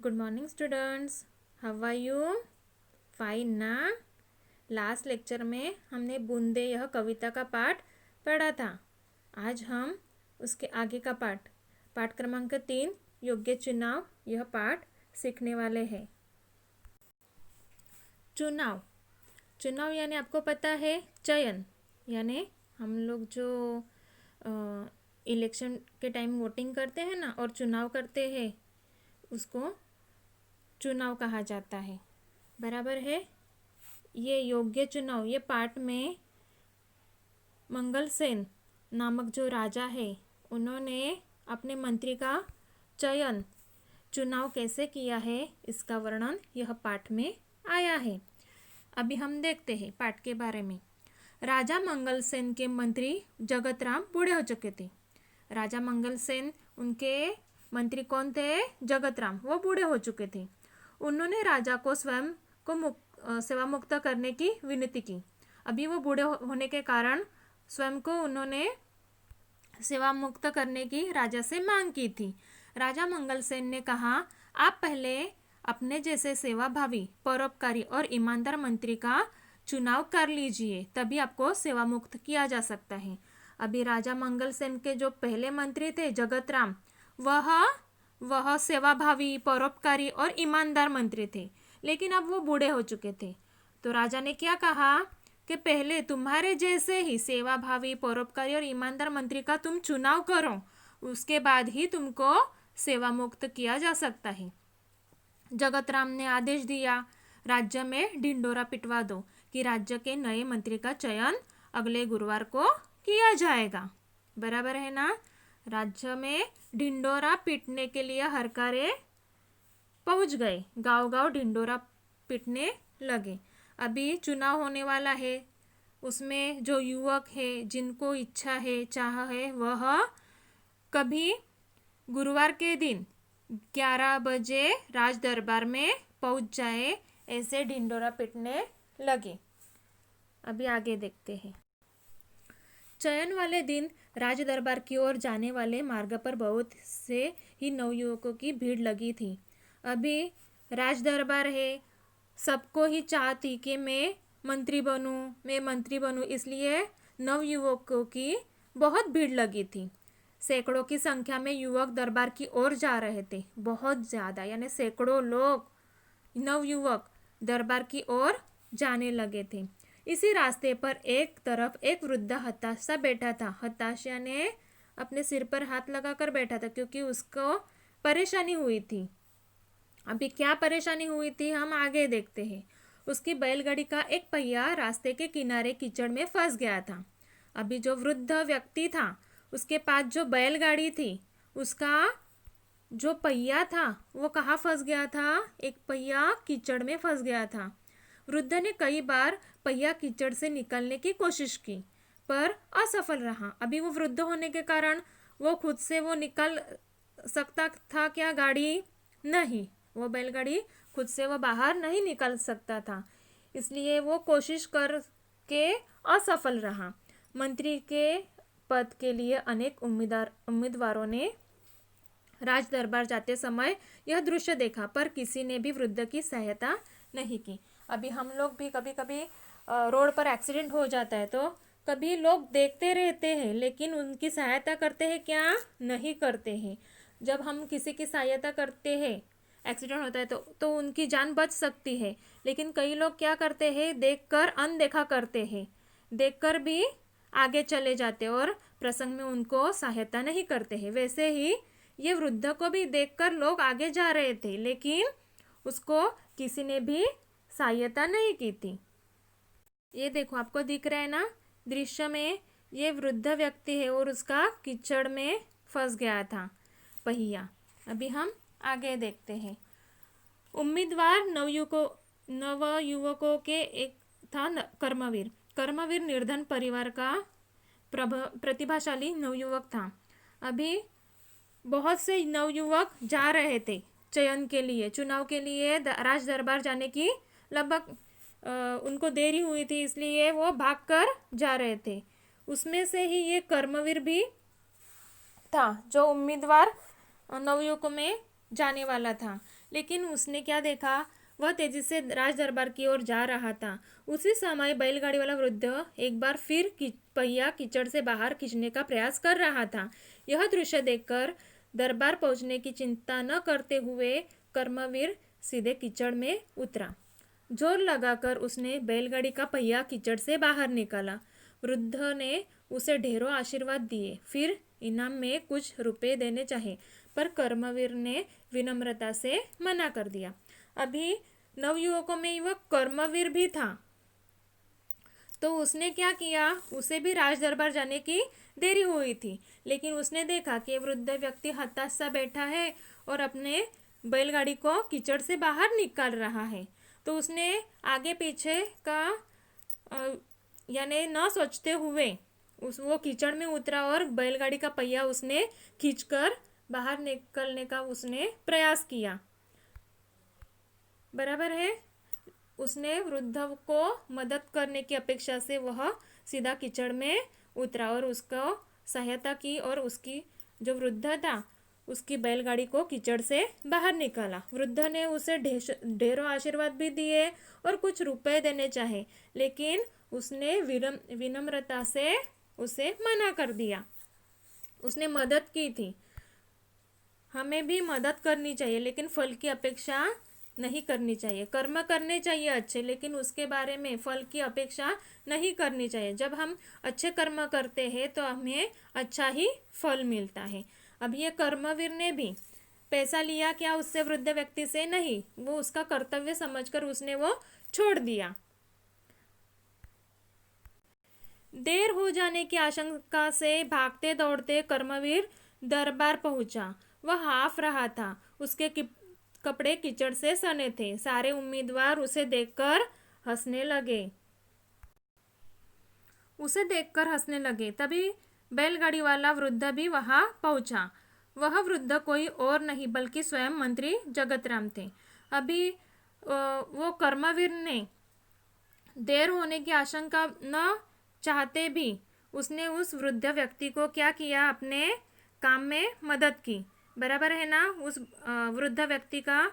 Good morning students, how are you? Fine ना। Last lecture में हमने बूंदे यह कविता का पाठ पढ़ा था। आज हम उसके आगे का पाठ क्रमांक 3 योग्य चुनाव यह पाठ सीखने वाले हैं। चुनाव यानी आपको पता है चयन, यानी हम लोग जो इलेक्शन के टाइम वोटिंग करते हैं ना और चुनाव करते हैं उसको चुनाव कहा जाता है। बराबर है। ये योग्य चुनाव, ये पाठ में मंगलसेन नामक जो राजा है उन्होंने अपने मंत्री का चुनाव कैसे किया है इसका वर्णन यह पाठ में आया है। अभी हम देखते हैं पाठ के बारे में। राजा मंगलसेन के मंत्री जगतराम बूढ़े हो चुके थे। राजा मंगलसेन, उनके मंत्री कौन थे? जगतराम, वो बूढ़े हो चुके थे। उन्होंने राजा को स्वयं को सेवा मुक्त करने की विनती की। अभी वो बूढ़े होने के कारण स्वयं को उन्होंने सेवा मुक्त करने की राजा से मांग की थी। राजा मंगलसेन ने कहा, आप पहले अपने जैसे सेवाभावी, परोपकारी और ईमानदार मंत्री का चुनाव कर लीजिए, तभी आपको सेवा मुक्त किया जा सकता है। अभी राजा मंगलसेन के जो पहले मंत्री थे जगतराम, वह सेवाभावी, परोपकारी और ईमानदार मंत्री थे, लेकिन अब वो बूढ़े हो चुके थे। तो राजा ने क्या कहा कि पहले तुम्हारे जैसे ही सेवाभावी, परोपकारी और ईमानदार मंत्री का तुम चुनाव करो, उसके बाद ही तुमको सेवा मुक्त किया जा सकता है। जगतराम ने आदेश दिया, राज्य में ढिंडोरा पिटवा दो कि राज्य के नए मंत्री का चयन अगले गुरुवार को किया जाएगा। बराबर है ना। राज्य में ढिंडोरा पीटने के लिए हरकारे पहुंच गए। गांव-गांव ढिंडोरा पीटने लगे। अभी चुनाव होने वाला है, उसमें जो युवक है, जिनको इच्छा है, चाह है, वह कभी गुरुवार के दिन 11 बजे राज दरबार में पहुंच जाए, ऐसे ढिंडोरा पीटने लगे। अभी आगे देखते हैं। चयन वाले दिन राज दरबार की ओर जाने वाले मार्ग पर बहुत से ही नवयुवकों की भीड़ लगी थी। अभी राज दरबार है, सबको ही चाह थी कि मैं मंत्री बनूं, इसलिए नवयुवकों की बहुत भीड़ लगी थी। सैकड़ों की संख्या में युवक दरबार की ओर जा रहे थे, बहुत ज़्यादा, यानी सैकड़ों लोग, नवयुवक दरबार की ओर जाने लगे थे। इसी रास्ते पर एक तरफ एक वृद्ध हताश सा बैठा था। हताश यानी अपने सिर पर हाथ लगाकर बैठा था, क्योंकि उसको परेशानी हुई थी। अभी क्या परेशानी हुई थी हम आगे देखते हैं। उसकी बैलगाड़ी का एक पहिया रास्ते के किनारे कीचड़ में फंस गया था। अभी जो वृद्ध व्यक्ति था, उसके पास जो बैलगाड़ी थी, उसका जो पहिया था वो कहाँ फंस गया था? एक पहिया कीचड़ में फंस गया था। वृद्ध ने कई बार पहिया कीचड़ से निकलने की कोशिश की, पर असफल रहा। अभी वो वृद्ध होने के कारण वो खुद से वो निकल सकता था क्या गाड़ी? नहीं, वो बैलगाड़ी खुद से वो बाहर नहीं निकल सकता था, इसलिए वो कोशिश करके असफल रहा। मंत्री के पद के लिए अनेक उम्मीदवारों ने राज दरबार जाते समय यह दृश्य देखा, पर किसी ने भी वृद्ध की सहायता नहीं की। अभी हम लोग भी कभी कभी रोड पर एक्सीडेंट हो जाता है तो कभी लोग देखते रहते हैं, लेकिन उनकी सहायता करते हैं क्या? नहीं करते हैं। जब हम किसी की सहायता करते हैं, एक्सीडेंट होता है तो उनकी जान बच सकती है, लेकिन कई लोग क्या करते हैं? देखकर अनदेखा करते हैं, देखकर भी आगे चले जाते और प्रसंग में उनको सहायता नहीं करते हैं। वैसे ही ये वृद्ध को भी देखकर लोग आगे जा रहे थे, लेकिन उसको किसी ने भी सहायता नहीं की थी। ये देखो, आपको दिख रहा है ना दृश्य में, ये वृद्ध व्यक्ति है और उसका कीचड़ में फंस गया था पहिया। अभी हम आगे देखते हैं। उम्मीदवार नवयुवकों के एक था कर्मवीर निर्धन परिवार का प्रतिभाशाली नवयुवक था। अभी बहुत से नवयुवक जा रहे थे चुनाव के लिए राज दरबार जाने की लगभग उनको देरी हुई थी, इसलिए वो भागकर जा रहे थे। उसमें से ही ये कर्मवीर भी था, जो उम्मीदवार नवयुवकों में जाने वाला था। लेकिन उसने क्या देखा, वह तेजी से राज दरबार की ओर जा रहा था। उसी समय बैलगाड़ी वाला वृद्ध एक बार फिर पहिया कीचड़ से बाहर खींचने का प्रयास कर रहा था। यह दृश्य देखकर दरबार पहुंचने की चिंता न करते हुए कर्मवीर सीधे कीचड़ में उतरा। जोर लगाकर उसने बैलगाड़ी का पहिया कीचड़ से बाहर निकाला। वृद्ध ने उसे ढेरों आशीर्वाद दिए, फिर इनाम में कुछ रुपए देने चाहे, पर कर्मवीर ने विनम्रता से मना कर दिया। अभी नवयुवकों में वह कर्मवीर भी था, तो उसने क्या किया, उसे भी राज दरबार जाने की देरी हुई थी, लेकिन उसने देखा कि वृद्ध व्यक्ति हताश सा बैठा है और अपने बैलगाड़ी को कीचड़ से बाहर निकाल रहा है। तो उसने आगे पीछे का यानी न सोचते हुए वो कीचड़ में उतरा और बैलगाड़ी का पहिया उसने खींचकर बाहर निकलने का उसने प्रयास किया। बराबर है। उसने वृद्ध को मदद करने की अपेक्षा से वह सीधा कीचड़ में उतरा और उसको सहायता की और उसकी जो वृद्ध था उसकी बैलगाड़ी को कीचड़ से बाहर निकाला। वृद्ध ने उसे ढेरों आशीर्वाद भी दिए और कुछ रुपए देने चाहे, लेकिन उसने विनम्रता से उसे मना कर दिया। उसने मदद की थी। हमें भी मदद करनी चाहिए, लेकिन फल की अपेक्षा नहीं करनी चाहिए। कर्म करने चाहिए अच्छे, लेकिन उसके बारे में फल की अपेक्षा नहीं करनी चाहिए। जब हम अच्छे कर्म करते हैं तो हमें अच्छा ही फल मिलता है। अब ये कर्मवीर ने भी पैसा लिया क्या उससे, वृद्ध व्यक्ति से? नहीं, वो उसका कर्तव्य समझकर उसने वो छोड़ दिया। देर हो जाने की आशंका से भागते दौड़ते कर्मवीर दरबार पहुंचा। वह हाफ रहा था, उसके कपड़े कीचड़ से सने थे। सारे उम्मीदवार उसे देखकर हंसने लगे। तभी बैलगाड़ी वाला वृद्ध भी वहां पहुंचा। वह वृद्ध कोई और नहीं बल्कि स्वयं मंत्री जगतराम थे। अभी वो कर्मवीर ने देर होने की आशंका न चाहते भी उसने उस वृद्ध व्यक्ति को क्या किया, अपने काम में मदद की। बराबर है ना। उस वृद्ध व्यक्ति का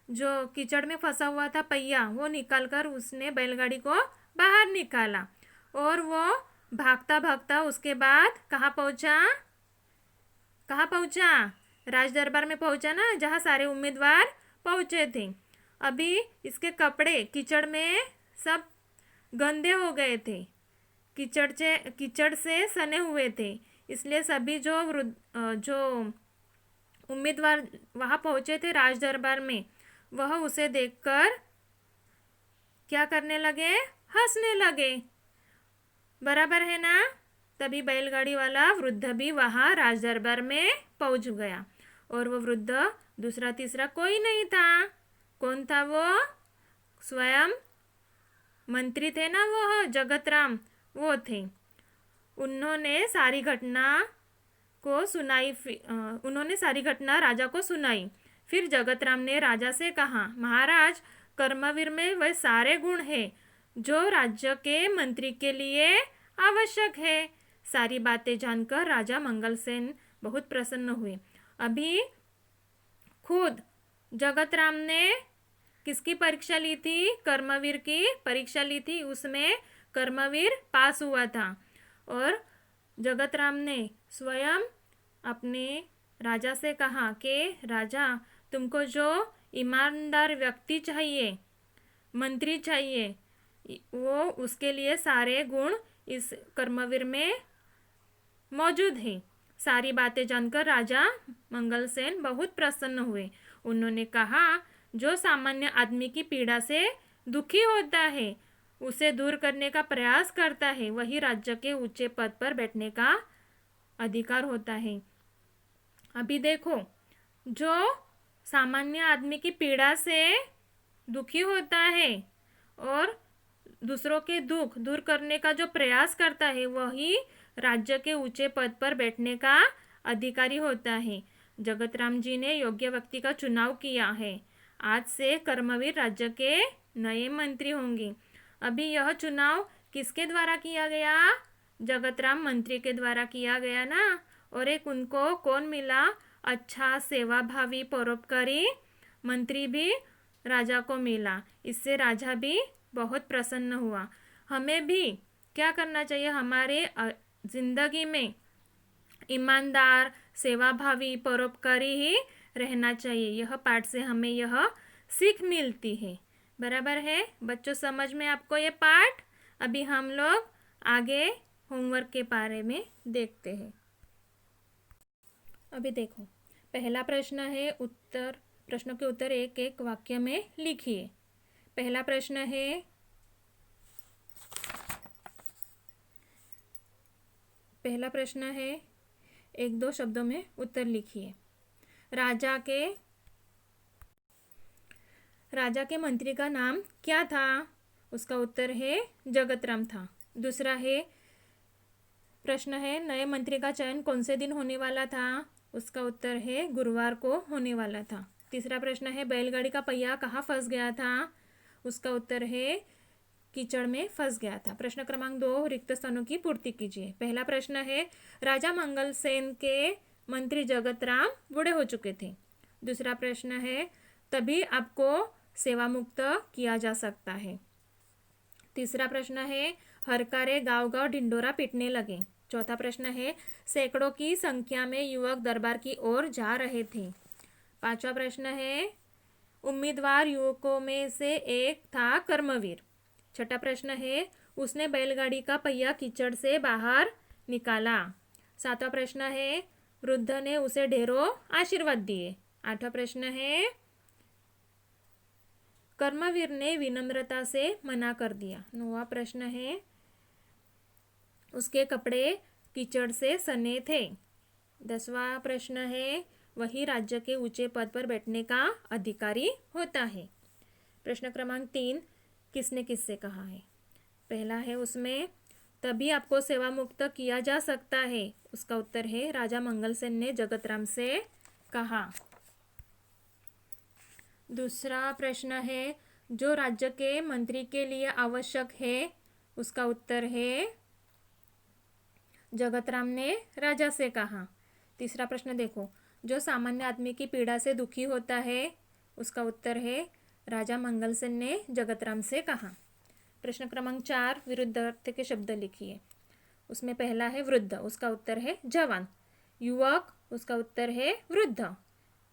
जो कीचड़ में फंसा हुआ था पहिया, वो निकालकर उसने बैलगाड़ी को बाहर निकाला और वो भागता भागता उसके बाद कहाँ पहुंचा? राज दरबार में पहुंचा ना, जहाँ सारे उम्मीदवार पहुंचे थे। अभी इसके कपड़े कीचड़ में सब गंदे हो गए थे, कीचड़ से सने हुए थे। इसलिए सभी जो उम्मीदवार वहां पहुंचे थे राज दरबार में, वह उसे देखकर क्या करने लगे, हंसने लगे। बराबर है ना। तभी बैलगाड़ी वाला वृद्ध भी वहां राज दरबार में पहुंच गया और वो वृद्ध दूसरा तीसरा कोई नहीं था। कौन था वो? स्वयं मंत्री थे ना, वो जगतराम, वो थे। उन्होंने सारी घटना राजा को सुनाई। फिर जगतराम ने राजा से कहा, महाराज, कर्मवीर में वह सारे गुण हैं जो राज्य के मंत्री के लिए आवश्यक है। सारी बातें जानकर राजा मंगलसेन बहुत प्रसन्न हुए। अभी खुद जगतराम ने किसकी परीक्षा ली थी? कर्मवीर की परीक्षा ली थी। उसमें कर्मवीर पास हुआ था और जगतराम ने स्वयं अपने राजा से कहा कि राजा, तुमको जो ईमानदार व्यक्ति चाहिए, मंत्री चाहिए, वो उसके लिए सारे गुण इस कर्मवीर में मौजूद हैं। सारी बातें जानकर राजा मंगलसेन बहुत प्रसन्न हुए। उन्होंने कहा, जो सामान्य आदमी की पीड़ा से दुखी होता है, उसे दूर करने का प्रयास करता है, वही राज्य के ऊंचे पद पर बैठने का अधिकार होता है। अभी देखो, जो सामान्य आदमी की पीड़ा से दुखी होता है और दूसरों के दुख दूर करने का जो प्रयास करता है, वही राज्य के ऊंचे पद पर बैठने का अधिकारी होता है। जगतराम जी ने योग्य व्यक्ति का चुनाव किया है। आज से कर्मवीर राज्य के नए मंत्री होंगे। अभी यह चुनाव किसके द्वारा किया गया? जगतराम मंत्री के द्वारा किया गया ना। और एक उनको कौन मिला? अच्छा, सेवाभावी, परोपकारी मंत्री भी राजा को मिला। इससे राजा भी बहुत प्रसन्न हुआ। हमें भी क्या करना चाहिए? हमारे जिंदगी में ईमानदार, सेवाभावी, परोपकारी ही रहना चाहिए। यह पाठ से हमें यह सीख मिलती है। बराबर है बच्चों, समझ में आपको ये पाठ? अभी हम लोग आगे होमवर्क के बारे में देखते हैं। अभी देखो, पहला प्रश्न है प्रश्नों के उत्तर एक एक वाक्य में लिखिए। पहला प्रश्न है एक दो शब्दों में उत्तर लिखिए। राजा के मंत्री का नाम क्या था? उसका उत्तर है जगतराम था। दूसरा प्रश्न है नए मंत्री का चयन कौन से दिन होने वाला था? उसका उत्तर है गुरुवार को होने वाला था। तीसरा प्रश्न है बैलगाड़ी का पहिया कहाँ फंस गया था? उसका उत्तर है कीचड़ में फंस गया था। प्रश्न क्रमांक 2 रिक्त स्थानों की पूर्ति कीजिए। पहला प्रश्न है राजा मंगल सेन के मंत्री जगतराम बूढ़े हो चुके थे। दूसरा प्रश्न है तभी आपको सेवा मुक्त किया जा सकता है। तीसरा प्रश्न है हरकारे गांव गांव ढिंडोरा पीटने लगे। चौथा प्रश्न है सैकड़ों की संख्या में युवक दरबार की ओर जा रहे थे। पांचवा प्रश्न है उम्मीदवार युवकों में से एक था कर्मवीर। छठा प्रश्न है उसने बैलगाड़ी का पहिया कीचड़ से बाहर निकाला। सातवां प्रश्न है वृद्ध ने उसे ढेरों आशीर्वाद दिए। आठवां प्रश्न है कर्मवीर ने विनम्रता से मना कर दिया। नौवां प्रश्न है उसके कपड़े कीचड़ से सने थे। 10वां प्रश्न है वही राज्य के ऊंचे पद पर बैठने का अधिकारी होता है। प्रश्न क्रमांक 3 किसने किससे कहा है? पहला है उसमें तभी आपको सेवा मुक्त किया जा सकता है। उसका उत्तर है राजा मंगलसेन ने जगतराम से कहा। दूसरा प्रश्न है जो राज्य के मंत्री के लिए आवश्यक है। उसका उत्तर है जगतराम ने राजा से कहा। तीसरा प्रश्न देखो जो सामान्य आदमी की पीड़ा से दुखी होता है। उसका उत्तर है राजा मंगलसेन ने जगतराम से कहा। प्रश्न क्रमांक 4 विरुद्धार्थ के शब्द लिखिए। उसमें पहला है वृद्ध, उसका उत्तर है जवान। युवक, उसका उत्तर है वृद्ध।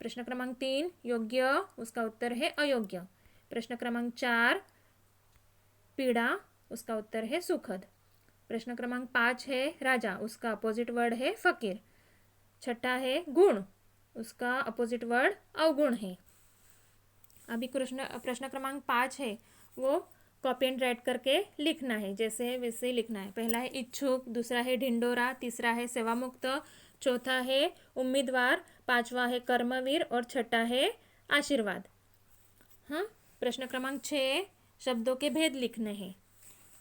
प्रश्न क्रमांक 3 योग्य, उसका उत्तर है अयोग्य। प्रश्न क्रमांक 4 पीड़ा, उसका उत्तर है सुखद। प्रश्न क्रमांक 5 है राजा, उसका अपोजिट वर्ड है फकीर। छठा है गुण, उसका अपोजिट वर्ड अवगुण है। अभी प्रश्न क्रमांक 5 है वो कॉपी एंड राइट करके लिखना है, जैसे है वैसे ही लिखना है। पहला है इच्छुक, दूसरा है ढिंडोरा, तीसरा है सेवामुक्त, चौथा है उम्मीदवार, पांचवा है कर्मवीर और छठा है आशीर्वाद। हाँ, प्रश्न क्रमांक 6 शब्दों के भेद लिखने हैं।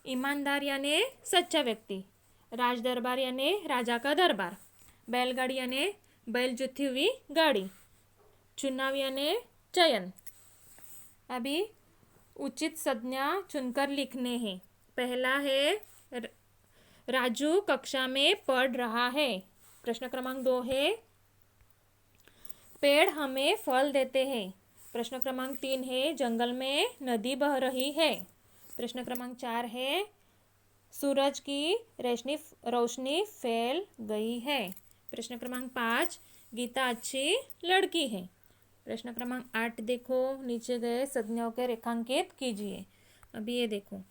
ईमानदार यानी सच्चा व्यक्ति, राज दरबार यानी राजा का दरबार, बैलगाड़ी यानी बैल जुती हुई गाड़ी, चुनाव यानी चयन। अभी उचित संज्ञा चुनकर लिखने हैं। पहला है राजू कक्षा में पढ़ रहा है। प्रश्न क्रमांक 2 है पेड़ हमें फल देते हैं। प्रश्न क्रमांक 3 है जंगल में नदी बह रही है। प्रश्न क्रमांक 4 है सूरज की रोशनी फैल गई है। प्रश्न क्रमांक 5 गीता अच्छी लड़की है। प्रश्न क्रमांक 8 देखो नीचे गए संज्ञाओं के रेखांकित कीजिए। अभी ये देखो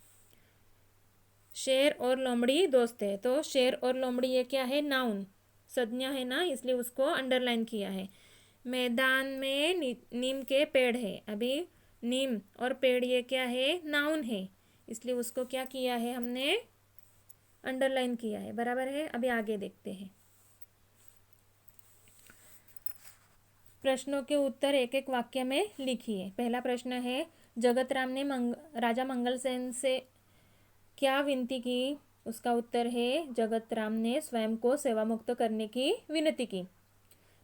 शेर और लोमड़ी दोस्त है, तो शेर और लोमड़ी ये क्या है? नाउन, संज्ञा है ना, इसलिए उसको अंडरलाइन किया है। मैदान में नीम के पेड़ है। अभी नीम और पेड़ ये क्या है? नाउन है, इसलिए उसको क्या किया है हमने? अंडरलाइन किया है। बराबर है। अभी आगे देखते हैं। प्रश्नों के उत्तर एक एक वाक्य में लिखिए। पहला प्रश्न है जगतराम ने राजा मंगलसेन से क्या विनती की? उसका उत्तर है जगतराम ने स्वयं को सेवा मुक्त करने की विनती की।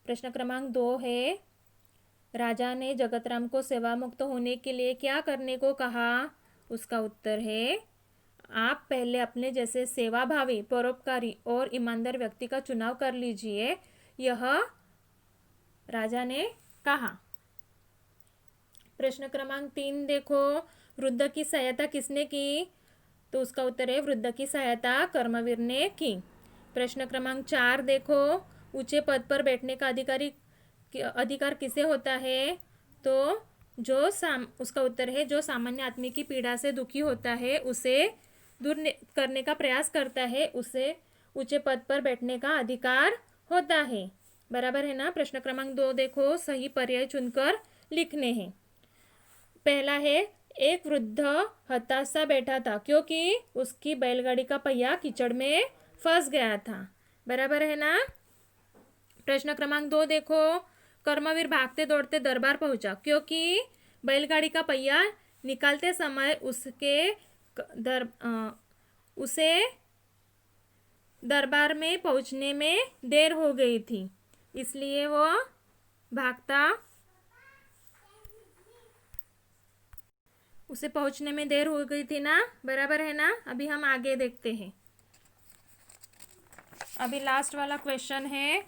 प्रश्न क्रमांक 2 है राजा ने जगतराम को सेवा मुक्त होने के लिए क्या करने को कहा? उसका उत्तर है आप पहले अपने जैसे सेवाभावी, परोपकारी और ईमानदार व्यक्ति का चुनाव कर लीजिए, यह राजा ने कहा। प्रश्न क्रमांक 3 देखो, वृद्ध की सहायता किसने की? तो उसका उत्तर है वृद्ध की सहायता कर्मवीर ने की। प्रश्न क्रमांक 4 देखो, ऊंचे पद पर बैठने का अधिकार किसे होता है? तो उसका उत्तर है जो सामान्य आदमी की पीड़ा से दुखी होता है, उसे दूर करने का प्रयास करता है, उसे ऊंचे पद पर बैठने का अधिकार होता है। बराबर है ना। प्रश्न क्रमांक 2 देखो, सही पर्याय चुनकर लिखने हैं। पहला है, एक वृद्ध हताश सा बैठा था क्योंकि उसकी बैलगाड़ी का पहिया कीचड़ में फंस गया था। बराबर है ना। प्रश्न क्रमांक 2 देखो, कर्मवीर भागते दौड़ते दरबार पहुंचा क्योंकि बैलगाड़ी का पहिया निकालते समय उसे दरबार में पहुंचने में देर हो गई थी, इसलिए वो उसे पहुंचने में देर हो गई थी ना। बराबर है ना। अभी हम आगे देखते हैं। अभी लास्ट वाला क्वेश्चन है,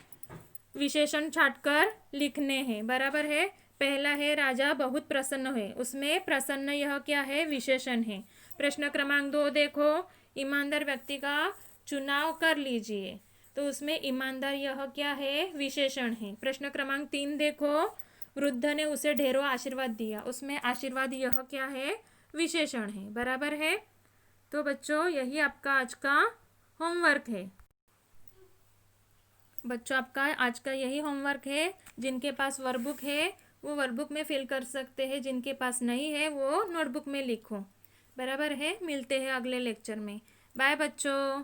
विशेषण छांटकर लिखने हैं। बराबर है। पहला है, राजा बहुत प्रसन्न है, उसमें प्रसन्न यह क्या है? विशेषण है। प्रश्न क्रमांक 2 देखो, ईमानदार व्यक्ति का चुनाव कर लीजिए, तो उसमें ईमानदार यह क्या है? विशेषण है। प्रश्न क्रमांक 3 देखो, वृद्ध ने उसे ढेरों आशीर्वाद दिया, उसमें आशीर्वाद यह क्या है? विशेषण है। बराबर है। तो बच्चों यही आपका आज का होमवर्क है। बच्चों आपका आज का यही होमवर्क है। जिनके पास वर्कबुक है वो वर्कबुक में फिल कर सकते हैं, जिनके पास नहीं है वो नोटबुक में लिखो। बराबर है। मिलते हैं अगले लेक्चर में। बाय बच्चों।